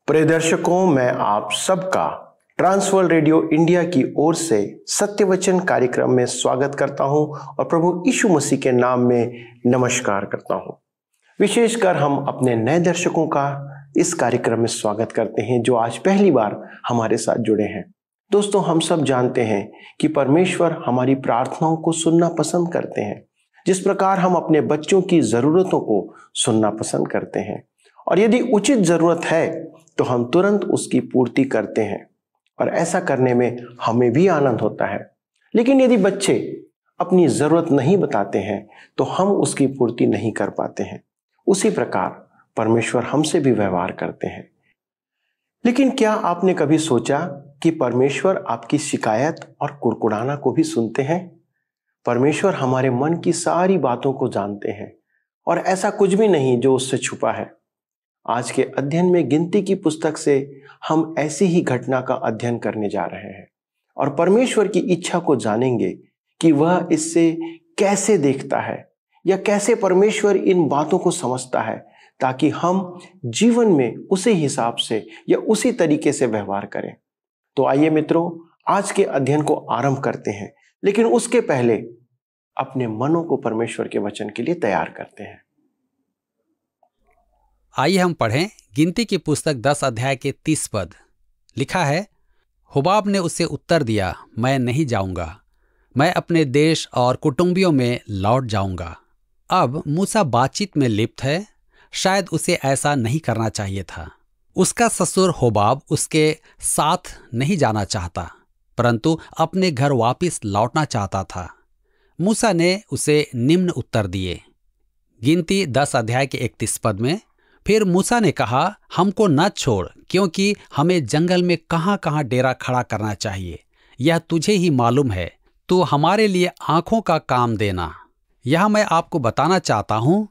प्रिय दर्शकों, मैं आप सबका ट्रांसवर्ल्ड रेडियो इंडिया की ओर से सत्यवचन कार्यक्रम में स्वागत करता हूं और प्रभु यीशु मसीह के नाम में नमस्कार करता हूं। विशेषकर हम अपने नए दर्शकों का इस कार्यक्रम में स्वागत करते हैं जो आज पहली बार हमारे साथ जुड़े हैं। दोस्तों, हम सब जानते हैं कि परमेश्वर हमारी प्रार्थनाओं को सुनना पसंद करते हैं, जिस प्रकार हम अपने बच्चों की ज़रूरतों को सुनना पसंद करते हैं, और यदि उचित ज़रूरत है तो हम तुरंत उसकी पूर्ति करते हैं और ऐसा करने में हमें भी आनंद होता है। लेकिन यदि बच्चे अपनी ज़रूरत नहीं बताते हैं तो हम उसकी पूर्ति नहीं कर पाते हैं। उसी प्रकार परमेश्वर हमसे भी व्यवहार करते हैं। लेकिन क्या आपने कभी सोचा कि परमेश्वर आपकी शिकायत और कुड़कुड़ाना को भी सुनते हैं? परमेश्वर हमारे मन की सारी बातों को जानते हैं और ऐसा कुछ भी नहीं जो उससे छुपा है। आज के अध्ययन में गिनती की पुस्तक से हम ऐसी ही घटना का अध्ययन करने जा रहे हैं और परमेश्वर की इच्छा को जानेंगे कि वह इससे कैसे देखता है या कैसे परमेश्वर इन बातों को समझता है, ताकि हम जीवन में उसी हिसाब से या उसी तरीके से व्यवहार करें। तो आइए मित्रों, आज के अध्ययन को आरंभ करते हैं, लेकिन उसके पहले अपने मनों को परमेश्वर के वचन के लिए तैयार करते हैं। आइए हम पढ़ें गिनती की पुस्तक 10 अध्याय के 30 पद। लिखा है, हुबाब ने उससे उत्तर दिया, मैं नहीं जाऊंगा, मैं अपने देश और कुटुंबियों में लौट जाऊंगा। अब मूसा बातचीत में लिप्त है। शायद उसे ऐसा नहीं करना चाहिए था। उसका ससुर हुबाब उसके साथ नहीं जाना चाहता, परंतु अपने घर वापस लौटना चाहता था। मूसा ने उसे निम्न उत्तर दिए। गिनती 10 अध्याय के 31 पद में, फिर मूसा ने कहा, हमको न छोड़, क्योंकि हमें जंगल में कहाँ कहाँ डेरा खड़ा करना चाहिए, यह तुझे ही मालूम है। तू हमारे लिए आंखों का काम देना। यह मैं आपको बताना चाहता हूँ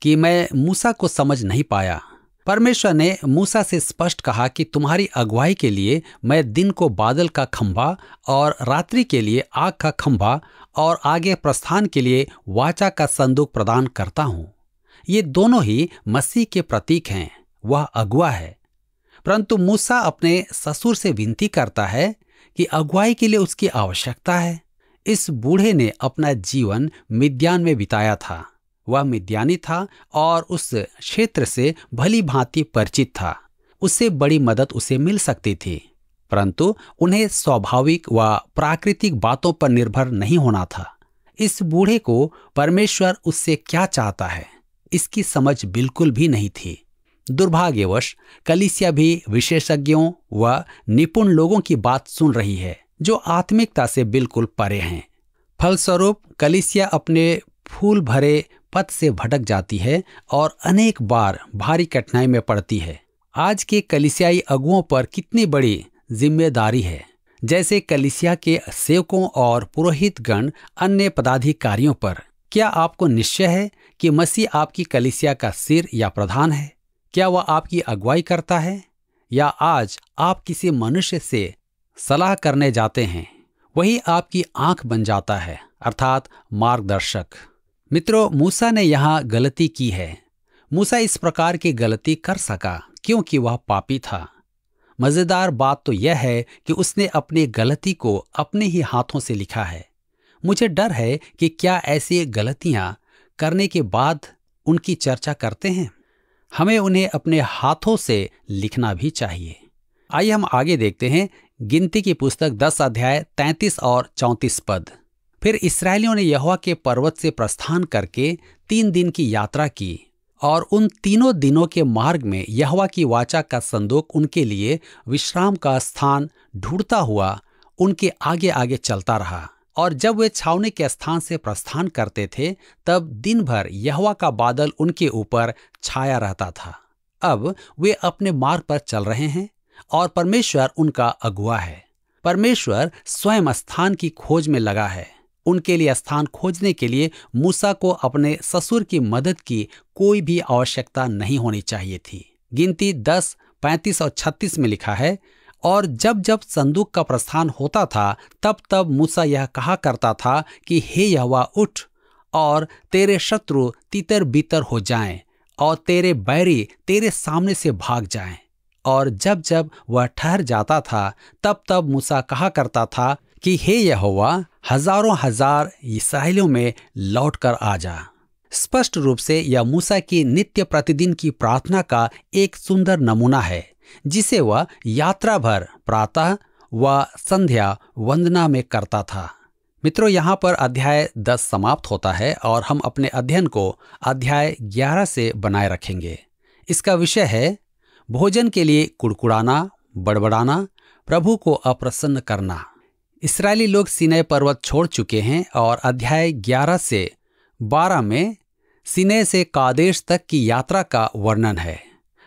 कि मैं मूसा को समझ नहीं पाया। परमेश्वर ने मूसा से स्पष्ट कहा कि तुम्हारी अगुवाई के लिए मैं दिन को बादल का खंभा और रात्रि के लिए आग का खंभा और आगे प्रस्थान के लिए वाचा का संदूक प्रदान करता हूँ। ये दोनों ही मसीह के प्रतीक हैं। वह अगुआ है। परंतु मूसा अपने ससुर से विनती करता है कि अगुवाई के लिए उसकी आवश्यकता है। इस बूढ़े ने अपना जीवन मिद्यान में बिताया था। वह मिद्यानी था और उस क्षेत्र से भली भांति परिचित था। उससे बड़ी मदद उसे मिल सकती थी, परंतु उन्हें स्वाभाविक व प्राकृतिक बातों पर निर्भर नहीं होना था। इस बूढ़े को परमेश्वर उससे क्या चाहता है, इसकी समझ बिल्कुल भी नहीं थी। दुर्भाग्यवश कलीसिया भी विशेषज्ञों व निपुण लोगों की बात सुन रही है जो आत्मिकता से बिल्कुल परे हैं। फलस्वरूप कलीसिया अपने फूल भरे पथ से भटक जाती है और अनेक बार भारी कठिनाई में पड़ती है। आज के कलीसियाई अगुओं पर कितनी बड़ी जिम्मेदारी है। जैसे कलीसिया के सेवकों और पुरोहितगण अन्य पदाधिकारियों पर। क्या आपको निश्चय है कि मसीह आपकी कलीसिया का सिर या प्रधान है? क्या वह आपकी अगुवाई करता है, या आज आप किसी मनुष्य से सलाह करने जाते हैं? वही आपकी आंख बन जाता है, अर्थात मार्गदर्शक। मित्रों, मूसा ने यहाँ गलती की है। मूसा इस प्रकार की गलती कर सका क्योंकि वह पापी था। मजेदार बात तो यह है कि उसने अपनी गलती को अपने ही हाथों से लिखा है। मुझे डर है कि क्या ऐसी गलतियां करने के बाद उनकी चर्चा करते हैं। हमें उन्हें अपने हाथों से लिखना भी चाहिए। आइए हम आगे देखते हैं गिनती की पुस्तक 10 अध्याय 33 और 34 पद। फिर इस्राएलियों ने यहोवा के पर्वत से प्रस्थान करके 3 दिन की यात्रा की, और उन तीनों दिनों के मार्ग में यहोवा की वाचा का संदूक उनके लिए विश्राम का स्थान ढूंढता हुआ उनके आगे आगे चलता रहा। और जब वे छावनी के स्थान से प्रस्थान करते थे, तब दिन भर यहोवा का बादल उनके ऊपर छाया रहता था। अब वे अपने मार्ग पर चल रहे हैं और परमेश्वर उनका अगुआ है। परमेश्वर स्वयं स्थान की खोज में लगा है। उनके लिए स्थान खोजने के लिए मूसा को अपने ससुर की मदद की कोई भी आवश्यकता नहीं होनी चाहिए थी। गिनती 10, 35 और 36 में लिखा है, और जब जब संदूक का प्रस्थान होता था तब तब मूसा यह कहा करता था कि हे यहोवा, उठ और तेरे शत्रु तितर बितर हो जाएं और तेरे बैरी तेरे सामने से भाग जाएं। और जब जब वह ठहर जाता था तब तब मूसा कहा करता था कि हे यहोवा, हजारों हजार इस्राएलियों में लौटकर आ जा। स्पष्ट रूप से यह मूसा की नित्य प्रतिदिन की प्रार्थना का एक सुंदर नमूना है, जिसे वह यात्रा भर प्रातः व संध्या वंदना में करता था। मित्रों, यहाँ पर अध्याय 10 समाप्त होता है और हम अपने अध्ययन को अध्याय 11 से बनाए रखेंगे। इसका विषय है भोजन के लिए कुड़कुड़ाना, बड़बड़ाना, प्रभु को अप्रसन्न करना। इस्राएली लोग सीनै पर्वत छोड़ चुके हैं और अध्याय 11 से 12 में सीनै से कादेश तक की यात्रा का वर्णन है।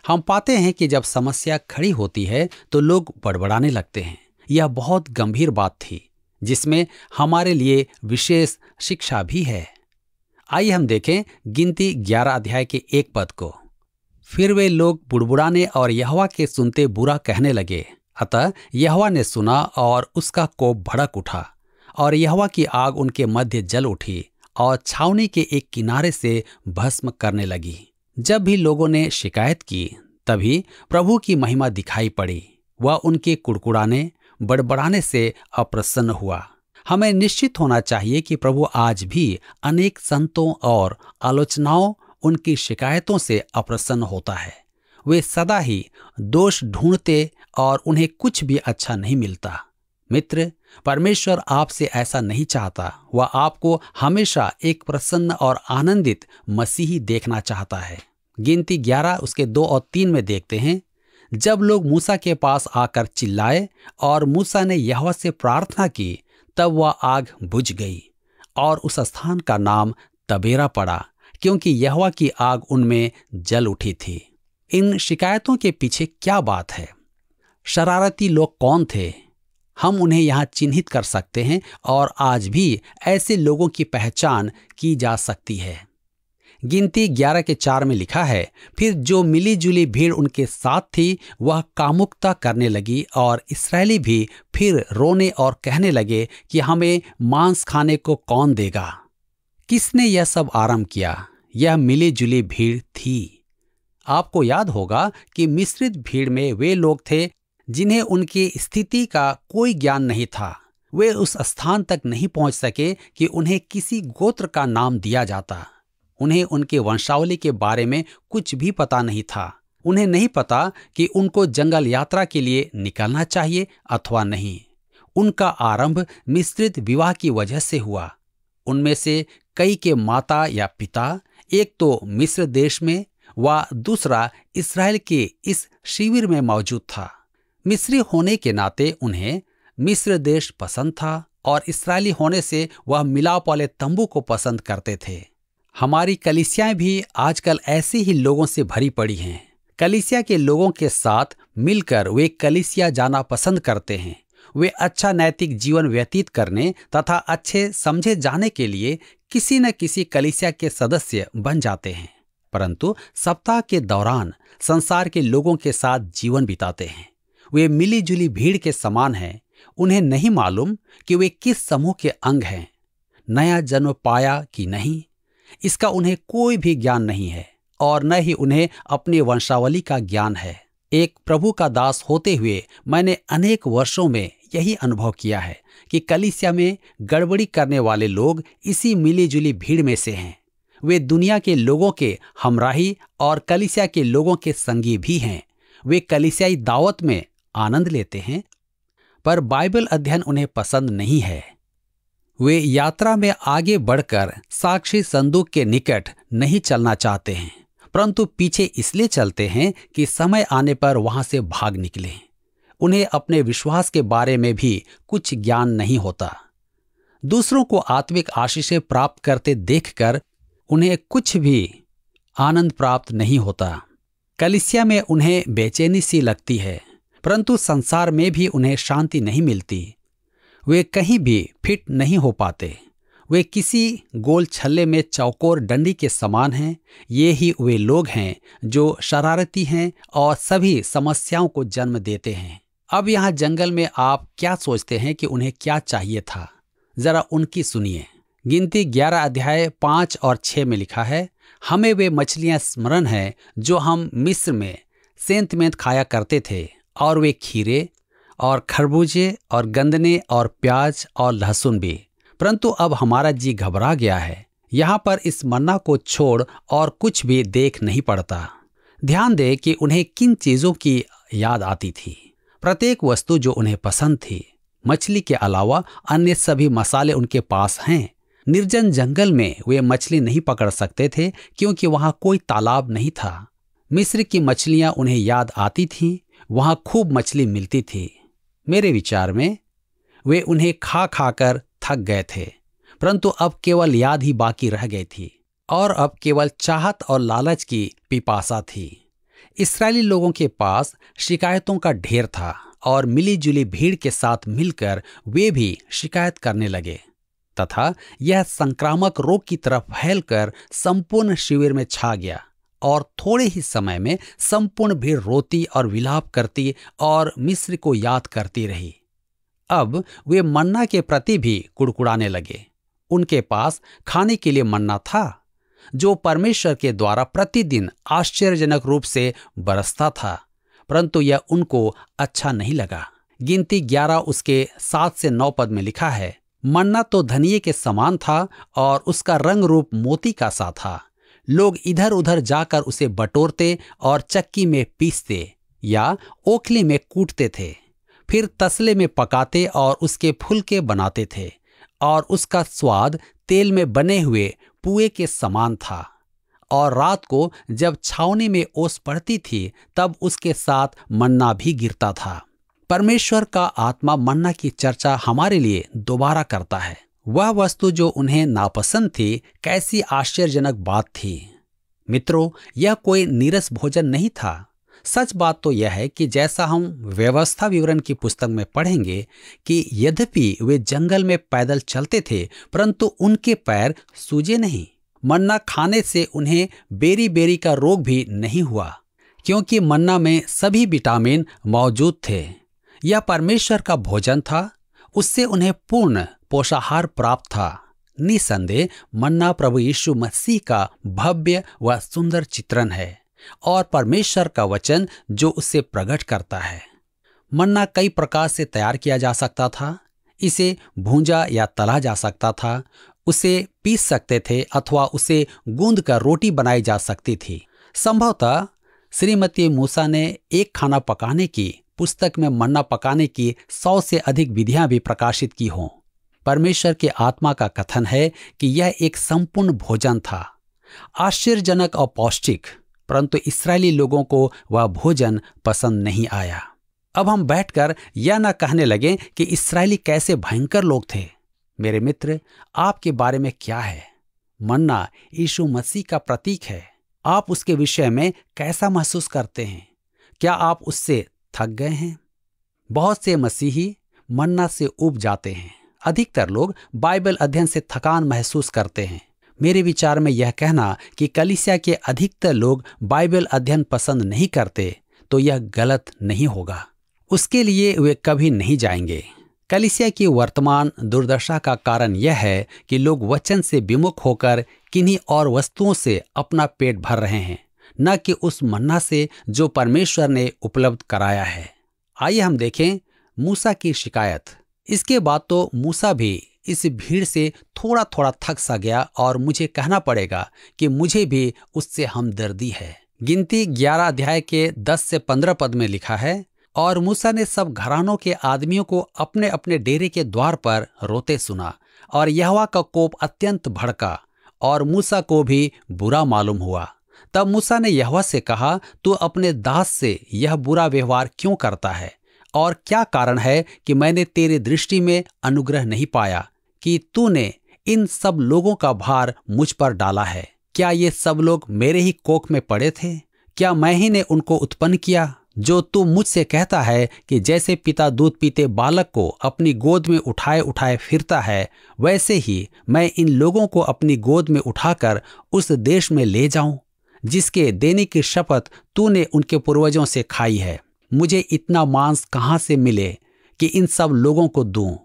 हम पाते हैं कि जब समस्या खड़ी होती है तो लोग बड़बड़ाने लगते हैं। यह बहुत गंभीर बात थी जिसमें हमारे लिए विशेष शिक्षा भी है। आइए हम देखें गिनती 11 अध्याय के 1 पद को। फिर वे लोग बुड़बुड़ाने और यहोवा के सुनते बुरा कहने लगे। अतः यहोवा ने सुना और उसका कोप भड़क उठा और यहोवा की आग उनके मध्य जल उठी और छावनी के एक किनारे से भस्म करने लगी। जब भी लोगों ने शिकायत की तभी प्रभु की महिमा दिखाई पड़ी। वह उनके कुड़कुड़ाने, बड़बड़ाने से अप्रसन्न हुआ। हमें निश्चित होना चाहिए कि प्रभु आज भी अनेक संतों और आलोचनाओं, उनकी शिकायतों से अप्रसन्न होता है। वे सदा ही दोष ढूंढते और उन्हें कुछ भी अच्छा नहीं मिलता। मित्र, परमेश्वर आपसे ऐसा नहीं चाहता। वह आपको हमेशा एक प्रसन्न और आनंदित मसीही देखना चाहता है। गिनती 11 उसके 2 और 3 में देखते हैं, जब लोग मूसा के पास आकर चिल्लाए और मूसा ने यहोवा से प्रार्थना की, तब वह आग बुझ गई और उस स्थान का नाम तबेरा पड़ा, क्योंकि यहोवा की आग उनमें जल उठी थी। इन शिकायतों के पीछे क्या बात है? शरारती लोग कौन थे? हम उन्हें यहाँ चिन्हित कर सकते हैं और आज भी ऐसे लोगों की पहचान की जा सकती है। गिनती 11 के 4 में लिखा है, फिर जो मिली जुली भीड़ उनके साथ थी वह कामुकता करने लगी और इस्राएली भी फिर रोने और कहने लगे कि हमें मांस खाने को कौन देगा। किसने यह सब आरंभ किया? यह मिली जुली भीड़ थी। आपको याद होगा कि मिश्रित भीड़ में वे लोग थे जिन्हें उनकी स्थिति का कोई ज्ञान नहीं था। वे उस स्थान तक नहीं पहुंच सके कि उन्हें किसी गोत्र का नाम दिया जाता। उन्हें उनके वंशावली के बारे में कुछ भी पता नहीं था। उन्हें नहीं पता कि उनको जंगल यात्रा के लिए निकलना चाहिए अथवा नहीं। उनका आरंभ मिश्रित विवाह की वजह से हुआ। उनमें से कई के माता या पिता एक तो मिस्र देश में व दूसरा इस्राएल के इस शिविर में मौजूद था। मिस्री होने के नाते उन्हें मिस्र देश पसंद था और इस्राएली होने से वह मिलाप वाले तंबू को पसंद करते थे। हमारी कलीसियाएं भी आजकल ऐसे ही लोगों से भरी पड़ी हैं। कलीसिया के लोगों के साथ मिलकर वे कलीसिया जाना पसंद करते हैं। वे अच्छा नैतिक जीवन व्यतीत करने तथा अच्छे समझे जाने के लिए किसी न किसी कलीसिया के सदस्य बन जाते हैं, परंतु सप्ताह के दौरान संसार के लोगों के साथ जीवन बिताते हैं। वे मिली जुली भीड़ के समान हैं। उन्हें नहीं मालूम कि वे किस समूह के अंग हैं, नया जन्म पाया कि नहीं, इसका उन्हें कोई भी ज्ञान नहीं है और न ही उन्हें अपनी वंशावली का ज्ञान है। एक प्रभु का दास होते हुए मैंने अनेक वर्षों में यही अनुभव किया है कि कलीसिया में गड़बड़ी करने वाले लोग इसी मिली जुली भीड़ में से हैं। वे दुनिया के लोगों के हमराही और कलीसिया के लोगों के संगी भी हैं। वे कलीसियाई दावत में आनंद लेते हैं, पर बाइबल अध्ययन उन्हें पसंद नहीं है। वे यात्रा में आगे बढ़कर साक्षी संदूक के निकट नहीं चलना चाहते हैं, परंतु पीछे इसलिए चलते हैं कि समय आने पर वहां से भाग निकलें। उन्हें अपने विश्वास के बारे में भी कुछ ज्ञान नहीं होता। दूसरों को आत्मिक आशीषें प्राप्त करते देखकर उन्हें कुछ भी आनंद प्राप्त नहीं होता। कलीसिया में उन्हें बेचैनी सी लगती है, परंतु संसार में भी उन्हें शांति नहीं मिलती। वे कहीं भी फिट नहीं हो पाते। वे किसी गोल छल्ले में चौकोर डंडी के समान हैं। ये ही वे लोग हैं जो शरारती हैं और सभी समस्याओं को जन्म देते हैं। अब यहाँ जंगल में आप क्या सोचते हैं कि उन्हें क्या चाहिए था? जरा उनकी सुनिए। गिनती 11 अध्याय 5 और 6 में लिखा है, हमें वे मछलियां स्मरण है जो हम मिस्र में सेंतमेंत खाया करते थे, और वे खीरे और खरबूजे और गंदने और प्याज और लहसुन भी। परंतु अब हमारा जी घबरा गया है। यहाँ पर इस मन्ना को छोड़ और कुछ भी देख नहीं पड़ता। ध्यान दे कि उन्हें किन चीजों की याद आती थी। प्रत्येक वस्तु जो उन्हें पसंद थी। मछली के अलावा अन्य सभी मसाले उनके पास हैं। निर्जन जंगल में वे मछली नहीं पकड़ सकते थे क्योंकि वहां कोई तालाब नहीं था। मिस्र की मछलियां उन्हें याद आती थीं। वहां खूब मछली मिलती थी। मेरे विचार में वे उन्हें खा खाकर थक गए थे, परंतु अब केवल याद ही बाकी रह गई थी और अब केवल चाहत और लालच की पिपासा थी। इस्राएली लोगों के पास शिकायतों का ढेर था और मिलीजुली भीड़ के साथ मिलकर वे भी शिकायत करने लगे तथा यह संक्रामक रोग की तरफ फैलकर संपूर्ण शिविर में छा गया और थोड़े ही समय में संपूर्ण भीड़ रोती और विलाप करती और मिस्र को याद करती रही। अब वे मन्ना के प्रति भी कुड़कुड़ाने लगे। उनके पास खाने के लिए मन्ना था जो परमेश्वर के द्वारा प्रतिदिन आश्चर्यजनक रूप से बरसता था, परंतु यह उनको अच्छा नहीं लगा। गिनती 11 उसके 7 से 9 पद में लिखा है, मन्ना तो धनिये के समान था और उसका रंग रूप मोती का सा था। लोग इधर उधर जाकर उसे बटोरते और चक्की में पीसते या ओखली में कूटते थे, फिर तसले में पकाते और उसके फुलके बनाते थे और उसका स्वाद तेल में बने हुए पुए के समान था। और रात को जब छावनी में ओस पड़ती थी तब उसके साथ मन्ना भी गिरता था। परमेश्वर का आत्मा मन्ना की चर्चा हमारे लिए दोबारा करता है। वह वस्तु जो उन्हें नापसंद थी, कैसी आश्चर्यजनक बात थी। मित्रों, यह कोई नीरस भोजन नहीं था। सच बात तो यह है कि जैसा हम व्यवस्था विवरण की पुस्तक में पढ़ेंगे कि यद्यपि वे जंगल में पैदल चलते थे परंतु उनके पैर सूजे नहीं। मन्ना खाने से उन्हें बेरी बेरी का रोग भी नहीं हुआ क्योंकि मन्ना में सभी विटामिन मौजूद थे। यह परमेश्वर का भोजन था, उससे उन्हें पूर्ण पोषाहार प्राप्त था। निसंदेह मन्ना प्रभु यीशु मसीह का भव्य व सुंदर चित्रण है और परमेश्वर का वचन जो उससे प्रकट करता है। मन्ना कई प्रकार से तैयार किया जा सकता था। इसे भूंजा या तला जा सकता था, उसे पीस सकते थे अथवा उसे गूंद कर रोटी बनाई जा सकती थी। संभवतः श्रीमती मूसा ने एक खाना पकाने की पुस्तक में मन्ना पकाने की 100 से अधिक विधियां भी प्रकाशित की हों। परमेश्वर के आत्मा का कथन है कि यह एक संपूर्ण भोजन था, आश्चर्यजनक और पौष्टिक, परंतु इस्राएली लोगों को वह भोजन पसंद नहीं आया। अब हम बैठकर यह न कहने लगे कि इस्राएली कैसे भयंकर लोग थे। मेरे मित्र, आपके बारे में क्या है? मन्ना यीशु मसीह का प्रतीक है। आप उसके विषय में कैसा महसूस करते हैं? क्या आप उससे थक गए हैं? बहुत से मसीही मन्ना से ऊब जाते हैं। अधिकतर लोग बाइबल अध्ययन से थकान महसूस करते हैं। मेरे विचार में यह कहना कि कलीसिया के अधिकतर लोग बाइबल अध्ययन पसंद नहीं करते तो यह गलत नहीं होगा। उसके लिए वे कभी नहीं जाएंगे। कलीसिया की वर्तमान दुर्दशा का कारण यह है कि लोग वचन से विमुख होकर किन्हीं और वस्तुओं से अपना पेट भर रहे हैं, न कि उस मन्ना से जो परमेश्वर ने उपलब्ध कराया है। आइए हम देखें मूसा की शिकायत। इसके बाद तो मूसा भी इस भीड़ से थोड़ा थोड़ा थक सा गया और मुझे कहना पड़ेगा कि मुझे भी उससे हमदर्दी है। गिनती 11 अध्याय के 10 से 15 पद में लिखा है, और मूसा ने सब घरानों के आदमियों को अपने अपने डेरे के द्वार पर रोते सुना और यहोवा का कोप अत्यंत भड़का और मूसा को भी बुरा मालूम हुआ। तब मूसा ने यहोवा से कहा, तू अपने दास से यह बुरा व्यवहार क्यों करता है? और क्या कारण है कि मैंने तेरी दृष्टि में अनुग्रह नहीं पाया कि तूने इन सब लोगों का भार मुझ पर डाला है? क्या ये सब लोग मेरे ही कोख में पड़े थे? क्या मैं ही ने उनको उत्पन्न किया? जो तू मुझसे कहता है कि जैसे पिता दूध पीते बालक को अपनी गोद में उठाए उठाए फिरता है, वैसे ही मैं इन लोगों को अपनी गोद में उठाकर उस देश में ले जाऊं जिसके देने की शपथ तूने उनके पूर्वजों से खाई है। मुझे इतना मांस कहाँ से मिले कि इन सब लोगों को दूं?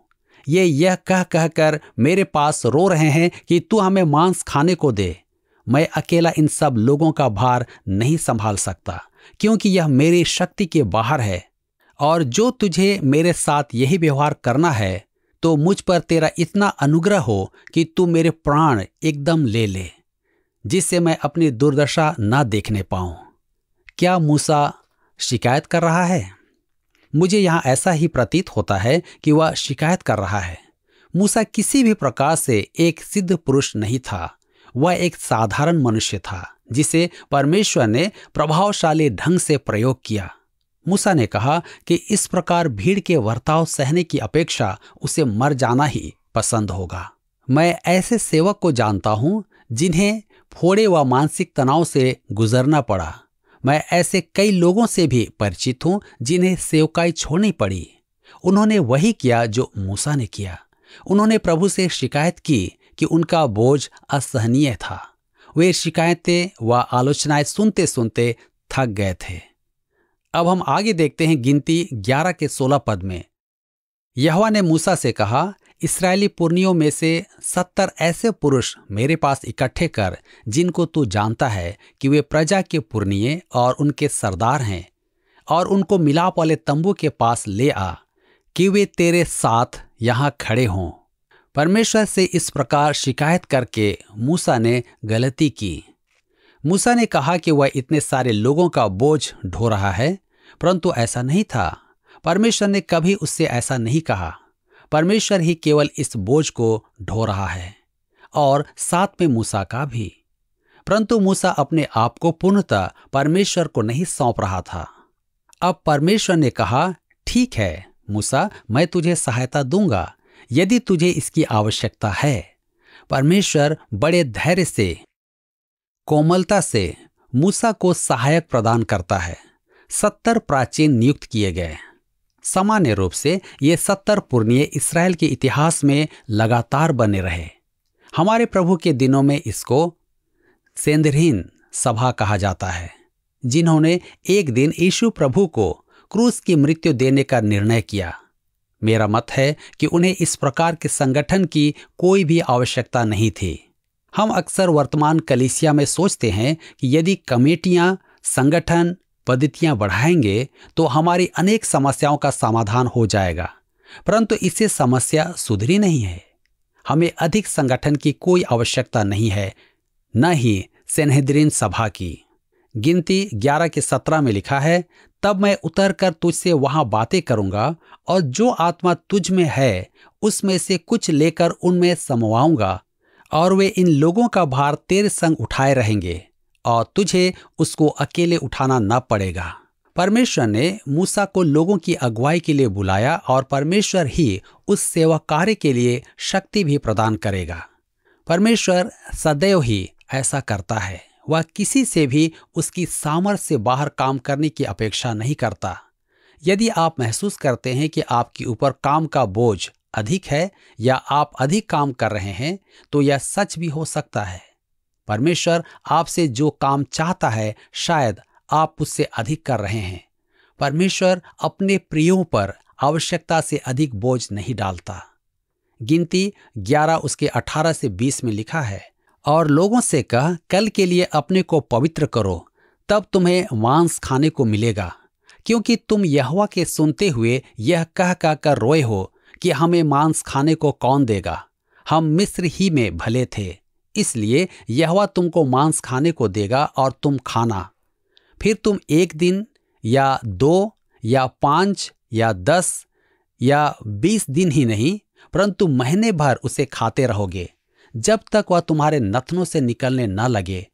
ये यह कह कह कर मेरे पास रो रहे हैं कि तू हमें मांस खाने को दे। मैं अकेला इन सब लोगों का भार नहीं संभाल सकता। क्योंकि यह मेरी शक्ति के बाहर है। और जो तुझे मेरे साथ यही व्यवहार करना है तो मुझ पर तेरा इतना अनुग्रह हो कि तू मेरे प्राण एकदम ले ले, जिससे मैं अपनी दुर्दशा ना देखने पाऊं। क्या मूसा शिकायत कर रहा है? मुझे यहां ऐसा ही प्रतीत होता है कि वह शिकायत कर रहा है। मूसा किसी भी प्रकार से एक सिद्ध पुरुष नहीं था। वह एक साधारण मनुष्य था जिसे परमेश्वर ने प्रभावशाली ढंग से प्रयोग किया। मूसा ने कहा कि इस प्रकार भीड़ के वर्ताव सहने की अपेक्षा उसे मर जाना ही पसंद होगा। मैं ऐसे सेवक को जानता हूं जिन्हें फोड़े व मानसिक तनाव से गुजरना पड़ा। मैं ऐसे कई लोगों से भी परिचित हूं जिन्हें सेवकाई छोड़नी पड़ी। उन्होंने वही किया जो मूसा ने किया। उन्होंने प्रभु से शिकायत की कि उनका बोझ असहनीय था। वे शिकायतें व आलोचनाएं सुनते सुनते थक गए थे। अब हम आगे देखते हैं गिनती 11 के 16 पद में। यहोवा ने मूसा से कहा, इस्राएली पुरनियों में से 70 ऐसे पुरुष मेरे पास इकट्ठे कर जिनको तू जानता है कि वे प्रजा के पुरनिये और उनके सरदार हैं, और उनको मिलाप वाले तंबू के पास ले आ कि वे तेरे साथ यहां खड़े हों। परमेश्वर से इस प्रकार शिकायत करके मूसा ने गलती की। मूसा ने कहा कि वह इतने सारे लोगों का बोझ ढो रहा है, परंतु ऐसा नहीं था। परमेश्वर ने कभी उससे ऐसा नहीं कहा। परमेश्वर ही केवल इस बोझ को ढो रहा है, और साथ में मूसा का भी। परंतु मूसा अपने आप को पूर्णतः परमेश्वर को नहीं सौंप रहा था। अब परमेश्वर ने कहा, ठीक है मूसा, मैं तुझे सहायता दूंगा यदि तुझे इसकी आवश्यकता है। परमेश्वर बड़े धैर्य से, कोमलता से मूसा को सहायक प्रदान करता है। 70 प्राचीन नियुक्त किए गए। सामान्य रूप से ये 70 पुरनिये इस्राएल के इतिहास में लगातार बने रहे। हमारे प्रभु के दिनों में इसको सेंदरीन सभा कहा जाता है, जिन्होंने एक दिन यीशु प्रभु को क्रूस की मृत्यु देने का निर्णय किया। मेरा मत है कि उन्हें इस प्रकार के संगठन की कोई भी आवश्यकता नहीं थी। हम अक्सर वर्तमान कलीसिया में सोचते हैं कि यदि कमेटियां, संगठन, पद्धतियां बढ़ाएंगे तो हमारी अनेक समस्याओं का समाधान हो जाएगा, परंतु इससे समस्या सुधरी नहीं है। हमें अधिक संगठन की कोई आवश्यकता नहीं है, न ही सेनहेद्रीन सभा की। गिनती 11 के 17 में लिखा है, तब मैं उतरकर तुझसे वहां बातें करूंगा, और जो आत्मा तुझ में है उसमें से कुछ लेकर उनमें समवाऊंगा, और वे इन लोगों का भार तेरे संग उठाए रहेंगे, और तुझे उसको अकेले उठाना न पड़ेगा। परमेश्वर ने मूसा को लोगों की अगुवाई के लिए बुलाया, और परमेश्वर ही उस सेवा कार्य के लिए शक्ति भी प्रदान करेगा। परमेश्वर सदैव ही ऐसा करता है। वह किसी से भी उसकी सामर्थ्य से बाहर काम करने की अपेक्षा नहीं करता। यदि आप महसूस करते हैं कि आपके ऊपर काम का बोझ अधिक है या आप अधिक काम कर रहे हैं, तो यह सच भी हो सकता है। परमेश्वर आपसे जो काम चाहता है शायद आप उससे अधिक कर रहे हैं। परमेश्वर अपने प्रियों पर आवश्यकता से अधिक बोझ नहीं डालता। गिनती 11 उसके 18 से 20 में लिखा है, और लोगों से कह, कल के लिए अपने को पवित्र करो, तब तुम्हें मांस खाने को मिलेगा, क्योंकि तुम यहोवा के सुनते हुए यह कह कर रोए हो कि हमें मांस खाने को कौन देगा। हम मिस्र ही में भले थे, इसलिए यहोवा तुमको मांस खाने को देगा और तुम खाना। फिर तुम 1 दिन या 2 या 5 या 10 या 20 दिन ही नहीं, परंतु महीने भर उसे खाते रहोगे, जब तक वह तुम्हारे नथनों से निकलने न लगे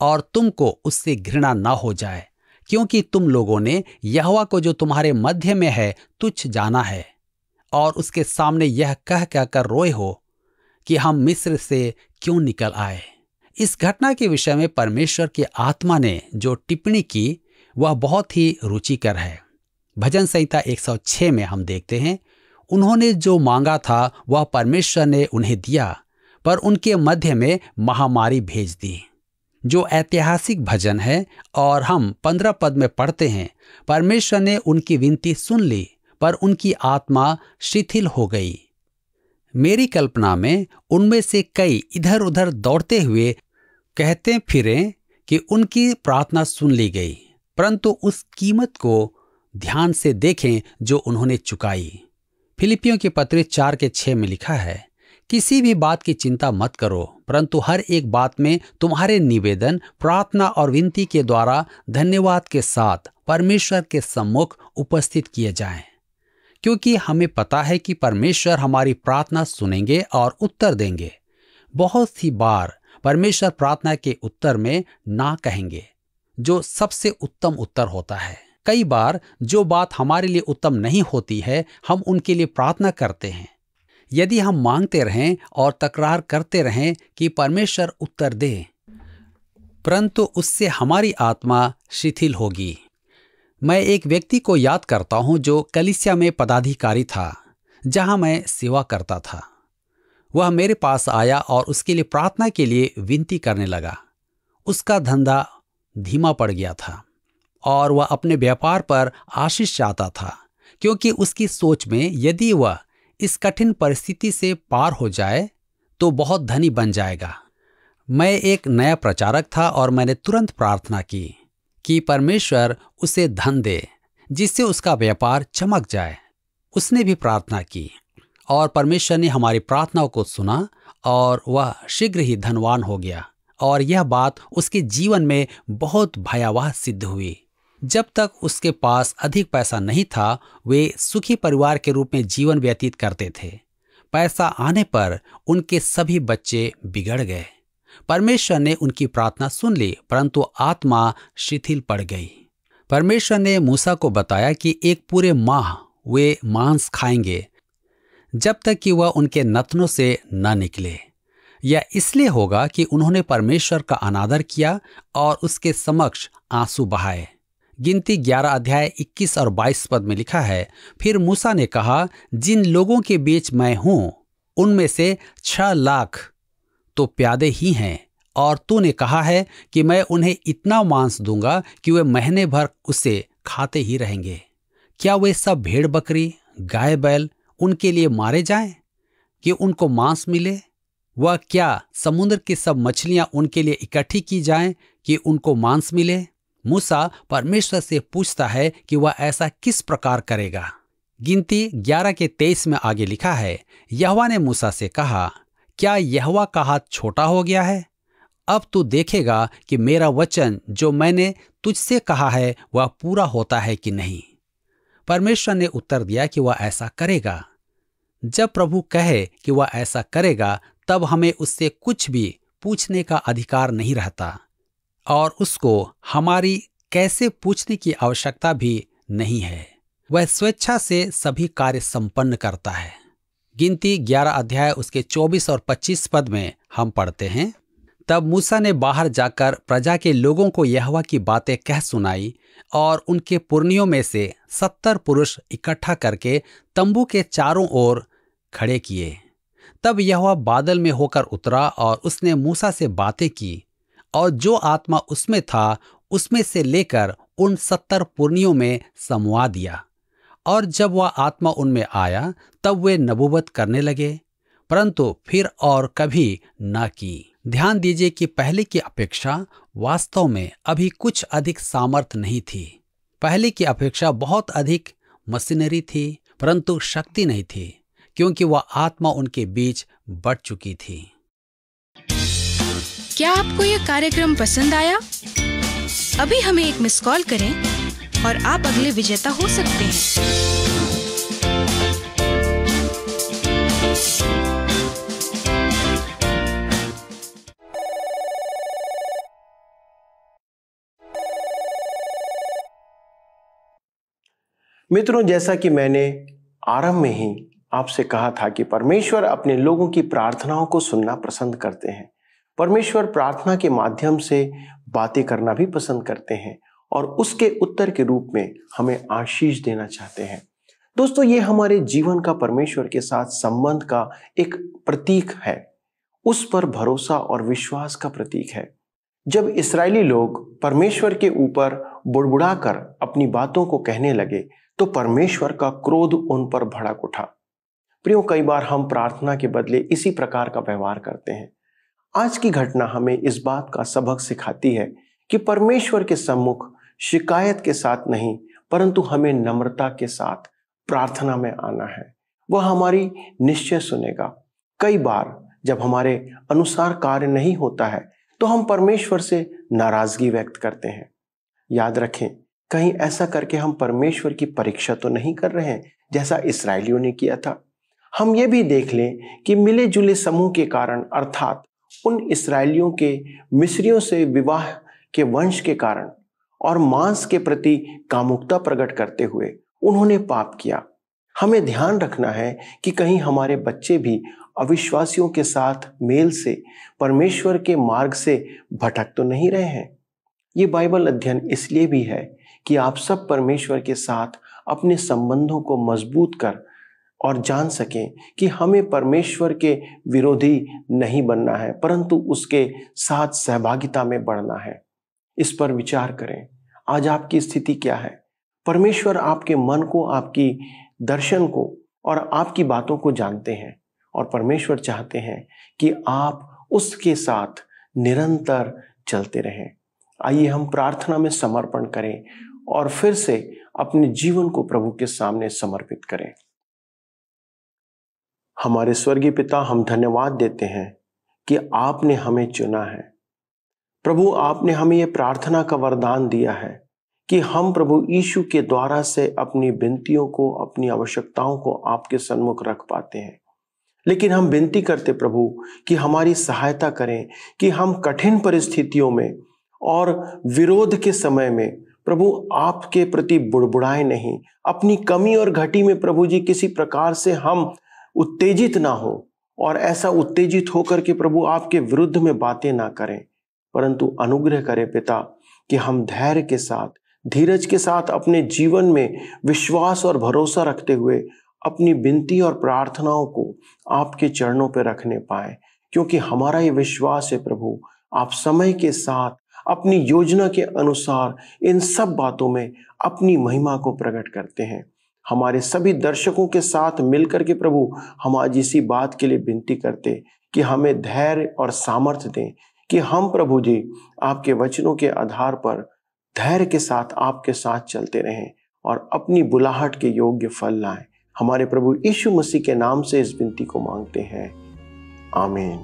और तुमको उससे घृणा न हो जाए, क्योंकि तुम लोगों ने यहोवा को जो तुम्हारे मध्य में है तुच्छ जाना है, और उसके सामने यह कह कर रोए हो कि हम मिस्र से क्यों निकल आए। इस घटना के विषय में परमेश्वर की आत्मा ने जो टिप्पणी की वह बहुत ही रुचिकर है। भजन संहिता 106 में हम देखते हैं, उन्होंने जो मांगा था वह परमेश्वर ने उन्हें दिया, पर उनके मध्य में महामारी भेज दी। जो ऐतिहासिक भजन है, और हम 15 पद में पढ़ते हैं, परमेश्वर ने उनकी विनती सुन ली, पर उनकी आत्मा शिथिल हो गई। मेरी कल्पना में उनमें से कई इधर उधर दौड़ते हुए कहते फिरें कि उनकी प्रार्थना सुन ली गई, परंतु उस कीमत को ध्यान से देखें जो उन्होंने चुकाई। फिलिपियों की पत्री 4:6 में लिखा है, किसी भी बात की चिंता मत करो, परंतु हर एक बात में तुम्हारे निवेदन, प्रार्थना और विनती के द्वारा धन्यवाद के साथ परमेश्वर के सम्मुख उपस्थित किए जाएं, क्योंकि हमें पता है कि परमेश्वर हमारी प्रार्थना सुनेंगे और उत्तर देंगे। बहुत सी बार परमेश्वर प्रार्थना के उत्तर में ना कहेंगे, जो सबसे उत्तम उत्तर होता है। कई बार जो बात हमारे लिए उत्तम नहीं होती है, हम उनके लिए प्रार्थना करते हैं। यदि हम मांगते रहें और तकरार करते रहें कि परमेश्वर उत्तर दे, परंतु उससे हमारी आत्मा शिथिल होगी। मैं एक व्यक्ति को याद करता हूं जो कलीसिया में पदाधिकारी था, जहां मैं सेवा करता था। वह मेरे पास आया और उसके लिए प्रार्थना के लिए विनती करने लगा। उसका धंधा धीमा पड़ गया था और वह अपने व्यापार पर आशीष चाहता था, क्योंकि उसकी सोच में यदि वह इस कठिन परिस्थिति से पार हो जाए तो बहुत धनी बन जाएगा। मैं एक नया प्रचारक था और मैंने तुरंत प्रार्थना की कि परमेश्वर उसे धन दे जिससे उसका व्यापार चमक जाए। उसने भी प्रार्थना की और परमेश्वर ने हमारी प्रार्थनाओं को सुना और वह शीघ्र ही धनवान हो गया। और यह बात उसके जीवन में बहुत भयावह सिद्ध हुई। जब तक उसके पास अधिक पैसा नहीं था, वे सुखी परिवार के रूप में जीवन व्यतीत करते थे। पैसा आने पर उनके सभी बच्चे बिगड़ गए। परमेश्वर ने उनकी प्रार्थना सुन ली, परंतु आत्मा शिथिल पड़ गई। परमेश्वर ने मूसा को बताया कि एक पूरे माह वे मांस खाएंगे जब तक कि वह उनके नथनों से न निकले। यह इसलिए होगा कि उन्होंने परमेश्वर का अनादर किया और उसके समक्ष आंसू बहाए। गिनती 11:21 और 22 पद में लिखा है, फिर मूसा ने कहा, जिन लोगों के बीच मैं हूं उनमें से 6 लाख तो प्यादे ही हैं, और तूने कहा है कि मैं उन्हें इतना मांस दूंगा कि वे महीने भर उसे खाते ही रहेंगे। क्या वे सब भेड़ बकरी, गाय बैल उनके लिए मारे जाएं कि उनको मांस मिले? वह क्या समुद्र की सब मछलियां उनके लिए इकट्ठी की जाएं कि उनको मांस मिले? मूसा परमेश्वर से पूछता है कि वह ऐसा किस प्रकार करेगा। गिनती 11:23 में आगे लिखा है, यहोवा ने मूसा से कहा, क्या यहोवा का हाथ छोटा हो गया है? अब तू देखेगा कि मेरा वचन जो मैंने तुझसे कहा है वह पूरा होता है कि नहीं। परमेश्वर ने उत्तर दिया कि वह ऐसा करेगा। जब प्रभु कहे कि वह ऐसा करेगा, तब हमें उससे कुछ भी पूछने का अधिकार नहीं रहता और उसको हमारी कैसे पूछने की आवश्यकता भी नहीं है। वह स्वेच्छा से सभी कार्य संपन्न करता है। गिनती 11 अध्याय उसके 24 और 25 पद में हम पढ़ते हैं, तब मूसा ने बाहर जाकर प्रजा के लोगों को यहोवा की बातें कह सुनाई और उनके पुरनियों में से 70 पुरुष इकट्ठा करके तंबू के चारों ओर खड़े किए। तब यहोवा बादल में होकर उतरा और उसने मूसा से बातें की, और जो आत्मा उसमें था उसमें से लेकर उन 70 पुरनियों में समवा दिया। और जब वह आत्मा उनमें आया तब वे नबूवत करने लगे, परंतु फिर और कभी न की। ध्यान दीजिए कि पहले की अपेक्षा वास्तव में अभी कुछ अधिक सामर्थ्य नहीं थी। पहले की अपेक्षा बहुत अधिक मशीनरी थी, परंतु शक्ति नहीं थी, क्योंकि वह आत्मा उनके बीच बढ़ चुकी थी। क्या आपको यह कार्यक्रम पसंद आया? अभी हमें एक मिस कॉल करें और आप अगले विजेता हो सकते हैं। मित्रों, जैसा कि मैंने आरंभ में ही आपसे कहा था कि परमेश्वर अपने लोगों की प्रार्थनाओं को सुनना पसंद करते हैं। परमेश्वर प्रार्थना के माध्यम से बातें करना भी पसंद करते हैं और उसके उत्तर के रूप में हमें आशीष देना चाहते हैं। दोस्तों, ये हमारे जीवन का परमेश्वर के साथ संबंध का एक प्रतीक है, उस पर भरोसा और विश्वास का प्रतीक है। जब इस्राएली लोग परमेश्वर के ऊपर बुड़बुड़ाकर अपनी बातों को कहने लगे तो परमेश्वर का क्रोध उन पर भड़क उठा। प्रियो, कई बार हम प्रार्थना के बदले इसी प्रकार का व्यवहार करते हैं। आज की घटना हमें इस बात का सबक सिखाती है कि परमेश्वर के सम्मुख शिकायत के साथ नहीं, परंतु हमें नम्रता के साथ प्रार्थना में आना है। वह हमारी निश्चय सुनेगा। कई बार जब हमारे अनुसार कार्य नहीं होता है तो हम परमेश्वर से नाराजगी व्यक्त करते हैं। याद रखें, कहीं ऐसा करके हम परमेश्वर की परीक्षा तो नहीं कर रहे हैं जैसा इस्राएलियों ने किया था। हम ये भी देख लें कि मिले जुले समूह के कारण, अर्थात उन इस्राएलियों के मिस्रियों से विवाह के वंश के कारण और मांस के प्रति कामुकता प्रकट करते हुए उन्होंने पाप किया। हमें ध्यान रखना है कि कहीं हमारे बच्चे भी अविश्वासियों के साथ मेल से परमेश्वर के मार्ग से भटक तो नहीं रहे हैं। ये बाइबल अध्ययन इसलिए भी है कि आप सब परमेश्वर के साथ अपने संबंधों को मजबूत कर और जान सकें कि हमें परमेश्वर के विरोधी नहीं बनना है, परंतु उसके साथ सहभागिता में बढ़ना है। इस पर विचार करें। आज आपकी स्थिति क्या है? परमेश्वर आपके मन को, आपकी दर्शन को और आपकी बातों को जानते हैं और परमेश्वर चाहते हैं कि आप उसके साथ निरंतर चलते रहें। आइए हम प्रार्थना में समर्पण करें और फिर से अपने जीवन को प्रभु के सामने समर्पित करें। हमारे स्वर्गीय पिता, हम धन्यवाद देते हैं कि आपने हमें चुना है। प्रभु, आपने हमें यह प्रार्थना का वरदान दिया है कि हम प्रभु यीशु के द्वारा से अपनी विनतियों को, अपनी आवश्यकताओं को आपके सन्मुख रख पाते हैं। लेकिन हम विनती करते प्रभु कि हमारी सहायता करें कि हम कठिन परिस्थितियों में और विरोध के समय में प्रभु आपके प्रति बुड़बुड़ाए नहीं। अपनी कमी और घटी में प्रभु जी किसी प्रकार से हम उत्तेजित ना हो और ऐसा उत्तेजित होकर के प्रभु आपके विरुद्ध में बातें ना करें, परंतु अनुग्रह करें पिता कि हम धैर्य के साथ, धीरज के साथ अपने जीवन में विश्वास और भरोसा रखते हुए अपनी विनती और प्रार्थनाओं को आपके चरणों पर रखने पाए। क्योंकि हमारा ये विश्वास है प्रभु, आप समय के साथ अपनी योजना के अनुसार इन सब बातों में अपनी महिमा को प्रकट करते हैं। हमारे सभी दर्शकों के साथ मिलकर के प्रभु हम आज इसी बात के लिए विनती करते कि हमें धैर्य और सामर्थ्य दें कि हम प्रभु जी आपके वचनों के आधार पर धैर्य के साथ आपके साथ चलते रहें और अपनी बुलाहट के योग्य फल लाएं। हमारे प्रभु यीशु मसीह के नाम से इस विनती को मांगते हैं, आमीन।